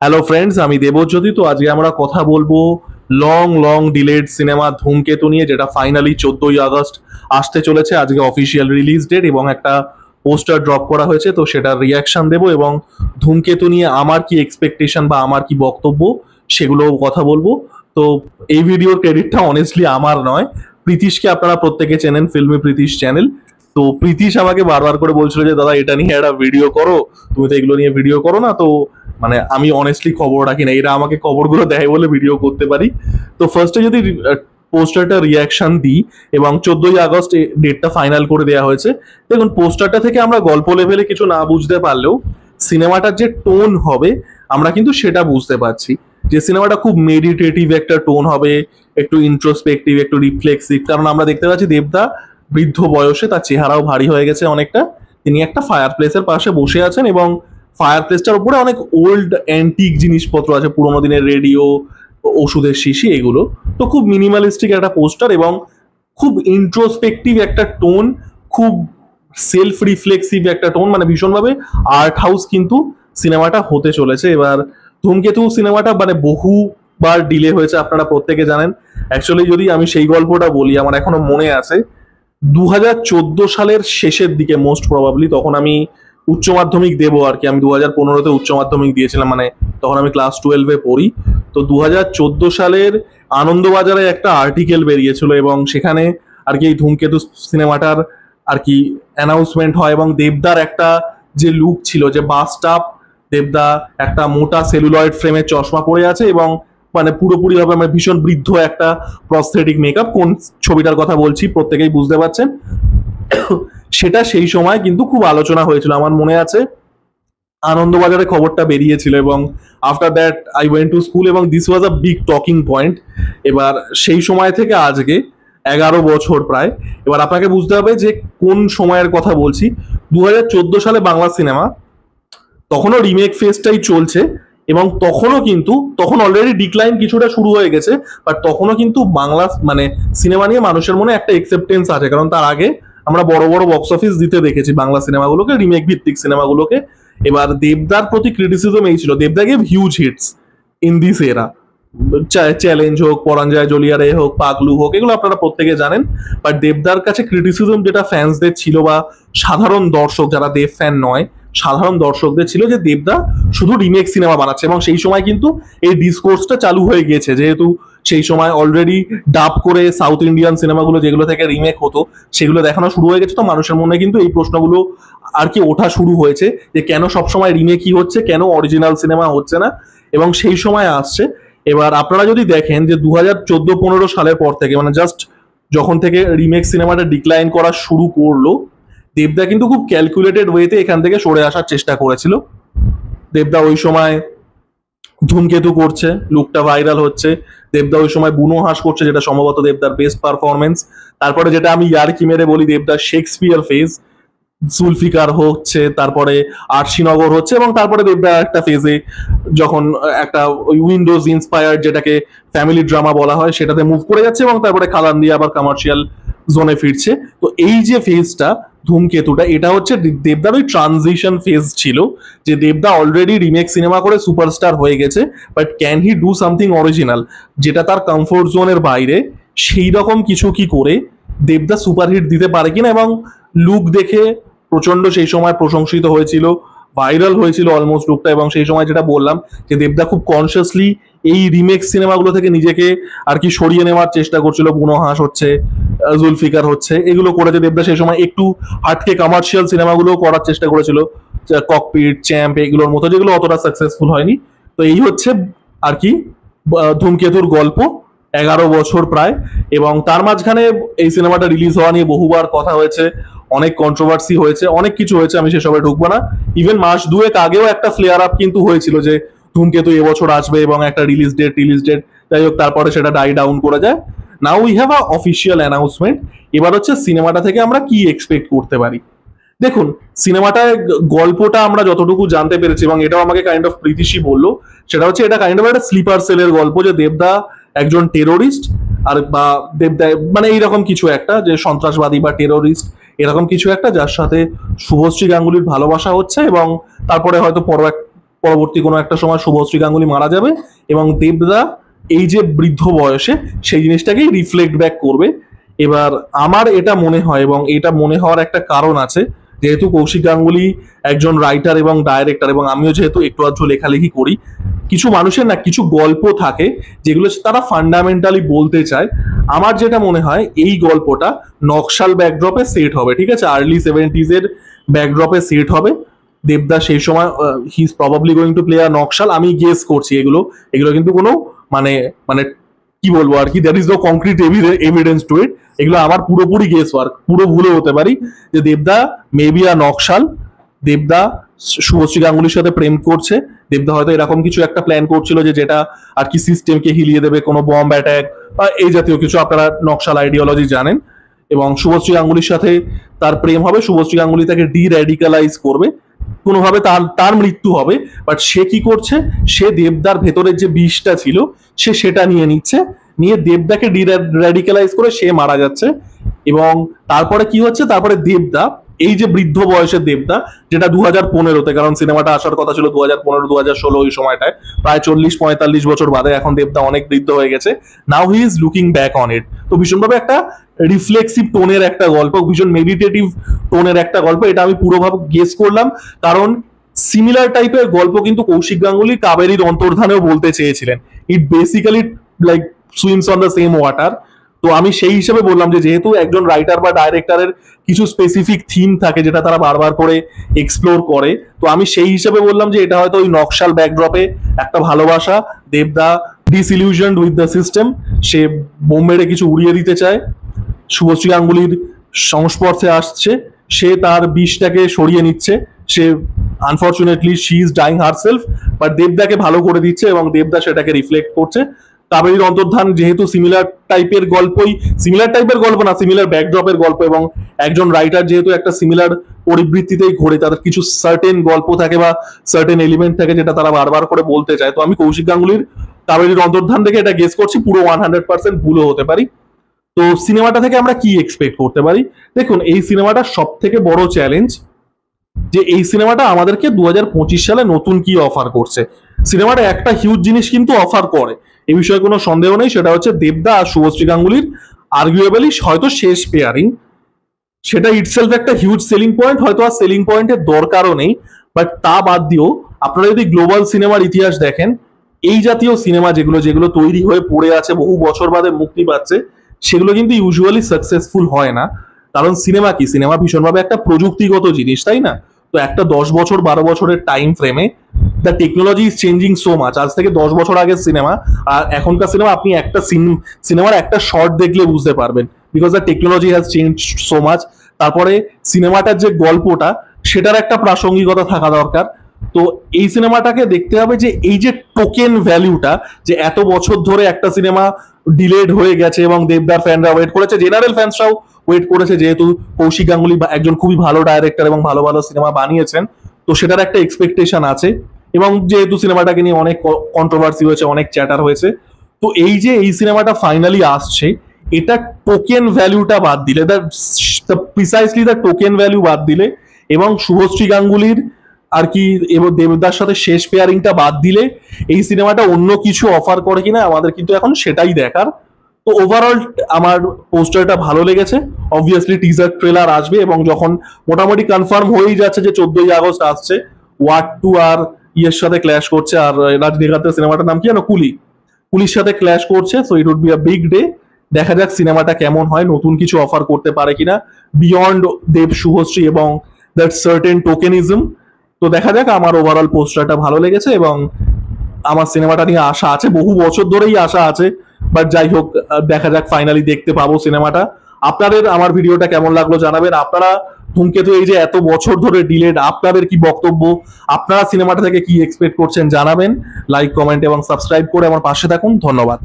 Hello friends, আমি দেবজ্যোতি। তো আজকে আমরা কথা বলবো লং লং ডিলেড সিনেমা ধূমকেতু নিয়ে, যেটা ফাইনালি 14ই আগস্ট আসতে চলেছে। আজকে অফিসিয়াল রিলিজ ডেট এবং একটা পোস্টার ড্রপ করা হয়েছে, তো সেটার রিয়াকশন দেবো এবং ধূমকেতু নিয়ে আমার কি এক্সপেকটেশন বা আমার কি বক্তব্য সেগুলো কথা বলবো। তো এই ভিডিওর ক্রেডিটটা অনেস্টলি আমার নয়, প্রীতিশকে আপনারা প্রত্যেকে চেনেন, ফিল্মি প্রীতিশ চ্যানেল। তো প্রীতিশ আমাকে বারবার করে বলছিল যে দাদা এটা নিয়ে একটা ভিডিও করো, তুমি তো এগুলো নিয়ে ভিডিও করো না। তো মানে আমি অনেস্টলি খবর রাখি না, এরা আমাকে খবরগুলো দেয় বলে ভিডিও করতে পারি। তো ফার্স্টে যদি পোস্টারটা রিয়াকশন দিই, এবং 14ই আগস্ট ডেটটা ফাইনাল করে দেওয়া হয়েছে। দেখুন, পোস্টারটা থেকে আমরা গল্প লেভেলে কিছু না বুঝতে পারলেও সিনেমাটার যে টোন হবে আমরা কিন্তু সেটা বুঝতে পারছি, যে সিনেমাটা খুব মেডিটেটিভ একটা টোন হবে, একটু ইন্ট্রোস্পেক্টিভ, একটু রিফ্লেক্সিভ। কারণ আমরা দেখতে পাচ্ছি দেবদা বৃদ্ধ বয়সে, তার চেহারাও ভারী হয়ে গেছে অনেকটা। তিনি একটা ফায়ার প্লেসের পাশে বসে আছেন এবং ফায়ার প্লেসটার উপরে অনেক ওল্ড অ্যান্টিক জিনিসপত্র আছে, পুরোনো দিনের রেডিও, ওষুধের শিশি, এগুলো। তো খুব মিনিমালিস্টিক একটা পোস্টার এবং খুব ইন্ট্রোস্পেক্টিভ একটা টোন, খুব সেলফ রিফ্লেক্সিভ একটা টোন, মানে ভীষণভাবে আর্ট হাউস কিন্তু সিনেমাটা হতে চলেছে। এবার ধূমকেতু সিনেমাটা মানে বহুবার ডিলে হয়েছে, আপনারা প্রত্যেকে জানেন। অ্যাকচুয়ালি যদি আমি সেই গল্পটা বলি, আমার এখনো মনে আছে 2014 সালের শেষের দিকে, মোস্ট প্রবাবলি তখন আমি উচ্চ মাধ্যমিক দেবো আর কি। আমি 2015-তে উচ্চ মাধ্যমিক দিয়েছিলাম, মানে তখন আমি ক্লাস 12-এ পড়ি। তো 2014 সালের আনন্দবাজারে একটা আর্টিকেল বেরিয়েছিল এবং সেখানে আর কি এই ধূমকেতু সিনেমাটার আর কি অ্যানাউন্সমেন্ট হয়। এবং দেবদার একটা যে লুক ছিল, যে বাস্ট আপ দেবদা একটা মোটা সেলুলয়েড ফ্রেমের চশমা পরে আছে এবং মানে পুরোপুরি ভাবে মানে ভীষণ বৃদ্ধ একটা প্রস্থেটিক মেকআপ। কোন ছবিটার কথা বলছি প্রত্যেকেই বুঝতে পারছেন। সেটা সেই সময় কিন্তু খুব আলোচনা হয়েছিল, আমার মনে আছে আনন্দবাজারে খবরটা বেরিয়েছিল। এবং after that I went to school এবং this was a big talking point. এবার সেই সময় থেকে আজকে 11 বছর প্রায়। এবার আপনাকে বুঝতে হবে যে কোন সময়ের কথা বলছি। 2014 সালে বাংলা সিনেমা তখনও রিমেক ফেজটাই চলছে এবং তখন অলরেডি ডিক্লাইন কিছুটা শুরু হয়ে গেছে। বাট তখনও কিন্তু বাংলা মানে সিনেমা নিয়ে মানুষের মনে একটা একসেপ্টেন্স আছে, কারণ তার আগে আমরা বড় বড় বক্স অফিস দিতে দেখেছি বাংলা সিনেমাগুলোকে, রিমেক ভিত্তিক সিনেমাগুলোকে। এবার দেবদার প্রতি ক্রিটিসিজম এই ছিল, দেবদা gave huge hits in this era, challenge হোক, পরাঞ্জয় জলিয়ারে হোক, পাগলু হোক, এগুলো আপনারা প্রত্যেকে জানেন। বাট দেবদার কাছে ক্রিটিসিজম যেটা ফ্যান্সদের ছিল, বা সাধারণ দর্শক যারা দেব ফ্যান নয়, সাধারণ দর্শকদের ছিল, যে দেবদা শুধু রিমেক সিনেমা বানাচ্ছে। এবং সেই সময় কিন্তু এই ডিসকোর্সটা চালু হয়ে গিয়েছে, যেহেতু সেই সময় অলরেডি ডাব করে সাউথ ইন্ডিয়ান সিনেমাগুলো যেগুলো থেকে রিমেক হতো সেগুলো দেখানো শুরু হয়ে গেছে। তো মানুষের মনে কিন্তু এই প্রশ্নগুলো আর কি ওঠা শুরু হয়েছে, যে কেন সবসময় রিমেকই হচ্ছে, কেন অরিজিনাল সিনেমা হচ্ছে না। এবং সেই সময় আসছে। এবার আপনারা যদি দেখেন যে 2014-15 সালের পর থেকে, মানে জাস্ট যখন থেকে রিমেক সিনেমাটা ডিক্লাইন করা শুরু করলো, দেবদা কিন্তু খুব ক্যালকুলেটেড ওয়েতে এখান থেকে সরে আসার চেষ্টা করেছিল। দেবদা ওই সময় ধূমকেতু করছে, লুকটা ভাইরাল হচ্ছে। দেবদা ওই সময় বুনো হাঁস করছে, যেটা সম্ভবত দেবদার বেস্ট পারফরমেন্স। তারপরে যেটা আমি ইয়ার্কি মেরে বলি, দেবদার শেক্সপিয়ার ফেজ, জুলফিকার হচ্ছে, তারপরে আরশিনগর হচ্ছে, এবং তারপরে দেবদা একটা ফেজে যখন একটা ওই উইন্ডোজ ইন্সপায়ার্ড, যেটাকে ফ্যামিলি ড্রামা বলা হয়, সেটাতে মুভ করে যাচ্ছে, এবং তারপরে খাদান দিয়ে আবার কমার্শিয়াল জোনে ফিরছে। তো এই যে ফেজটা ধূমকেতুটা, এটা হচ্ছে দেবদার ওই ট্রানজিশন ফেজ ছিল, যে দেবদা অলরেডি রিমেক সিনেমা করে সুপারস্টার হয়ে গেছে, but can he do something original, যেটা তার কমফোর্ট জোনের বাইরে, সেই রকম কিছু কি করে দেবদা সুপারহিট দিতে পারে কিনা। এবং লুক দেখে প্রচন্ড সেই সময় প্রশংসিত হয়েছিল, ভাইরাল হয়েছিল অলমোস্ট লুকটা। এবং সেই সময় যেটা বললাম, যে দেবদা খুব কনসিয়াসলি এই রিমেক সিনেমাগুলো থেকে নিজেকে আর কি সরিয়ে নেওয়ার চেষ্টা করছিল। বুনো হাঁস হচ্ছে, জুলফিকার হচ্ছে, এগুলো করেছে দেবদা। সেই সময় একটু হাটকে কমার্শিয়াল সিনেমাগুলো করার চেষ্টা করেছিল, ককপিট, চ্যাম্প, এগুলোর মতো, যেগুলো অতটা সাকসেসফুল হয়নি। তো এই হচ্ছে আর কি ধূমকেতুর গল্প, 11 বছর প্রায়। এবং তার মাঝখানে এই সিনেমাটা রিলিজ হওয়া নিয়ে বহুবার কথা হয়েছে, অনেক কন্ট্রোভার্সি হয়েছে, অনেক কিছু হয়েছে, আমি সেসবে ঢুকবো না। ইভেন মাস দুয়েক আগেও একটা ফ্লেয়ার আপ কিন্তু হয়েছিল, যে ধূমকেতু এবছর আসবে এবং একটা রিলিজ ডেট, যাই হোক, তারপরে সেটা ডাই ডাউন করে যায়। Now we have a official announcement. এবার হচ্ছে সিনেমাটা থেকে আমরা কি এক্সপেক্ট করতে পারি। দেখুন, সিনেমাটায় গল্পটা আমরা যতটুকু জানতে পেরেছি, এবং এটাও আমাকে কাইন্ড অফ প্রীতিশী বললো, সেটা হচ্ছে এটা কাইন্ড অফ একটা স্লিপার সেলের গল্প, যে দেবদা একজন টেরোরিস্ট, আর বা দেবদা মানে এইরকম কিছু একটা, যে সন্ত্রাসবাদী বা টেরোরিস্ট, এরকম কিছু একটা, যার সাথে শুভশ্রী গাঙ্গুলির ভালোবাসা হচ্ছে। এবং তারপরে হয়তো পরবর্তী কোনো একটা সময় শুভশ্রী গাঙ্গুলি মারা যাবে এবং দেবদা এই যে বৃদ্ধ বয়সে সেই জিনিসটাকেই রিফ্লেক্ট ব্যাক করবে। এবার আমার এটা মনে হয়, এবং এটা মনে হওয়ার একটা কারণ আছে, যেহেতু কৌশিক গাঙ্গুলি একজন রাইটার এবং ডাইরেক্টর, এবং আমিও যেহেতু একটু আধটু লেখালেখি করি, কিছু মানুষের না কিছু গল্প থাকে যেগুলো তারা ফান্ডামেন্টালি বলতে চায়। আমার যেটা মনে হয় এই গল্পটা নকশাল ব্যাকড্রপে সেট হবে, ঠিক আছে, আর্লি 70s এর ব্যাকড্রপে সেট হবে। দেবদা সেই সময় he is probably going to play a Naxal, আমি গেস করছি, এগুলো কিন্তু কোনো মানে মানে কি বলবো আর কি, that is no concrete evidence to it, এগুলো আমার পুরোপুরি গেস ওয়ার্ক, পুরো ভুলে হতে পারি, যে দেবদা মেবি আ নকশাল, দেবদা শুভশ্রী গাঙ্গুলির সাথে প্রেম করছে, দেবদা হয়তো এরকম কিছু একটা প্ল্যান করছিল যে যেটা আর কি সিস্টেমকে হিলিয়ে দেবে, কোনো বম্ব অ্যাটাক বা এই জাতীয় কিছু, আপনারা নকশাল আইডিওলজি জানেন। এবং শুভশ্রী গাঙ্গুলির সাথে তার প্রেম হবে, শুভশ্রী গাঙ্গুলি তাকে ডিরেডিকালাইজ করবে, কোনোভাবে তার মৃত্যু হবে, বাট সে কি করছে, সে দেবদার ভেতরের যে বিষটা ছিল সে সেটা নিয়ে নিচ্ছে, নিয়ে দেবদাকে ডিরেডিকালাইজ করে সে মারা যাচ্ছে। এবং তারপরে কি হচ্ছে, তারপরে দেবদা এই যে বৃদ্ধ বয়সের দেবদা, যেটা 2015-তে, কারণ সিনেমাটা আসার কথা ছিল 2015-2016 ওই সময়টায়, প্রায় 40-45 বছর বাদে এখন দেবদা অনেক বৃদ্ধ হয়ে গেছে, now he is looking back on it. তো ভীষণভাবে একটা রিফ্লেক্সিভ টোনের একটা গল্প, ভীষণ মেডিটেটিভ টোনের একটা গল্প, এটা আমি পুরোভাবে গেস করলাম, কারণ সিমিলার টাইপের গল্প কিন্তু কৌশিক গাঙ্গুলি কাবেরীর অন্তর্ধানেও বলতে চেয়েছিলেন। It basically like swims on the same water. তো আমি সেই হিসেবে বললাম যে যেহেতু একজন রাইটার বা ডাইরেক্টরের কিছু স্পেসিফিক থিম থাকে যেটা তারা বারবার করে এক্সপ্লোর করে, তো আমি সেই হিসেবে বললাম যে এটা হয়তো ওই নকশাল ব্যাকড্রপে একটা ভালোবাসা, দেবদা ডিসইলিউশনড উইথ দ্য সিস্টেম, সে বোম মেরে কিছু উড়িয়ে দিতে চায়, শুভশ্রী গাঙ্গুলির সংস্পর্শে আসছে, সে তার বিষটাকে সরিয়ে নিচ্ছে, সে unfortunately she is dying herself, but দেবদাকে ভালো করে দিচ্ছে এবং দেবদা সেটাকে রিফ্লেক্ট করছে। কাবেরীর অন্তর্ধান যেহেতু সিমিলার টাইপের গল্প না, সিমিলার ব্যাকড্রপের গল্প, এবং একজন রাইটার যেহেতু একটা সিমিলার পরিবৃত্তিতেই ঘোরে, তাদের কিছু সার্টেন গল্প থাকে বা সার্টেন এলিমেন্ট থাকে যেটা তারা বারবার করে বলতে চায়। তো আমি কৌশিক গাঙ্গুলির কাবেরীর অন্তর্ধান থেকে এটা গেস করছি, পুরো 100% ভুলও হতে পারি। তো সিনেমাটা থেকে আমরা কি এক্সপেক্ট করতে পারি? দেখুন, এই সিনেমাটা সব থেকে বড় চ্যালেঞ্জ যে এই সিনেমাটা আমাদেরকে 2025 সালে নতুন কি অফার করছে। সিনেমাটা একটা হিউজ জিনিস কিন্তু অফার করে, এই বিষয়ে কোনো সন্দেহ নেই, সেটা হচ্ছে দেবদা আর শুভশ্রী গাঙ্গুলির আর্গুয়েবলি হয়তো শেষ পেয়ারিং। সেটা ইটসেলফ একটা হিউজ সেলিং পয়েন্ট, হয়তো আর সেলিং পয়েন্টের দরকারও নেই, বাট তা বাদ দিয়েও আপনারা যদি গ্লোবাল সিনেমার ইতিহাস দেখেন, এই জাতীয় সিনেমা যেগুলো তৈরি হয়ে পড়ে আছে, বহু বছর বাদে মুক্তি পাচ্ছে, সেগুলো কিন্তু ইউজুয়ালি সাকসেসফুল হয় না। কারণ সিনেমা ভীষণভাবে একটা প্রযুক্তিগত জিনিস, তাই না? তো একটা 10 বছর 12 বছরের টাইম ফ্রেমে the technology is changing so much. আজ থেকে 10 বছর আগের সিনেমা আর এখনকার সিনেমা, আপনি একটা সিনেমার একটা শর্ট দেখলে বুঝতে পারবেন, because the technology has change so much. তারপরে সিনেমাটার যে গল্পটা, সেটার একটা প্রাসঙ্গিকতা থাকা দরকার। তো এই সিনেমাটাকে দেখতে হবে যে এই যে টোকেন ভ্যালুটা, যে এত বছর ধরে একটা সিনেমা ডিলেড হয়ে গেছে এবং দেবদার ফ্যানরা ওয়েট করেছে, জেনারেল ফ্যান্সরাও ওয়েট করেছে, যেহেতু কৌশিক গাঙ্গুলি একজন খুবই ভালো ডাইরেক্টর এবং ভালো ভালো সিনেমা বানিয়েছেন, তো সেটার একটা এক্সপেকটেশন আছে। এবং যেহেতু সিনেমাটাকে নিয়ে অনেক কন্ট্রোভার্সি হয়েছে, অনেক চ্যাটার হয়েছে, তো এই যে এই সিনেমাটা ফাইনালি আসছে, এটা টোকেন ভ্যালুটা বাদ দিলে, প্রিসাইসলি দ্য টোকেন ভ্যালু বাদ দিলে, এবং শুভশ্রী গাঙ্গুলির আর কি এবং দেবদার সাথে শেষ পেয়ারিংটা বাদ দিলে, এই সিনেমাটা অন্য কিছু অফার করে কিনা আমাদের কিন্তু এখন সেটাই দেখার। তো ওভারঅল আমার পোস্টারটা ভালো লেগেছে। অবভিয়াসলি টিজার ট্রেলার আসবে, এবং যখন মোটামুটি কনফার্ম হয়েই যাচ্ছে যে 14ই আগস্ট আসছে, ওয়ার্ড 2 আর ইয়ের সাথে ক্ল্যাশ করছে, আর রজনীকান্তের সিনেমাটার নাম কি জানো, কুলির সাথে ক্ল্যাশ করছে। So it would be a big day. দেখা যাক সিনেমাটা কেমন হয়, নতুন কিছু অফার করতে পারে কিনা বিয়ন্ড দেব শুভশ্রী এবং দ্যাট সার্টেন টোকেনিজম। তো দেখা যাক। আমার ওভারঅল পোস্টারটা ভালো লেগেছে এবং আমার সিনেমাটা নিয়ে আশা আছে, বহু বছর ধরেই আশা আছে, বাট যাই হোক, দেখা যাক ফাইনালি দেখতে পাবো সিনেমাটা। আপনাদের আমার ভিডিওটা কেমন লাগলো জানাবেন। আপনারা ধূমকেতু এই যে এত বছর ধরে ডিলেড, আপনাদের কি বক্তব্য, আপনারা সিনেমাটা থেকে কি এক্সপেক্ট করছেন জানাবেন। লাইক, কমেন্ট এবং সাবস্ক্রাইব করে আমার পাশে থাকুন। ধন্যবাদ।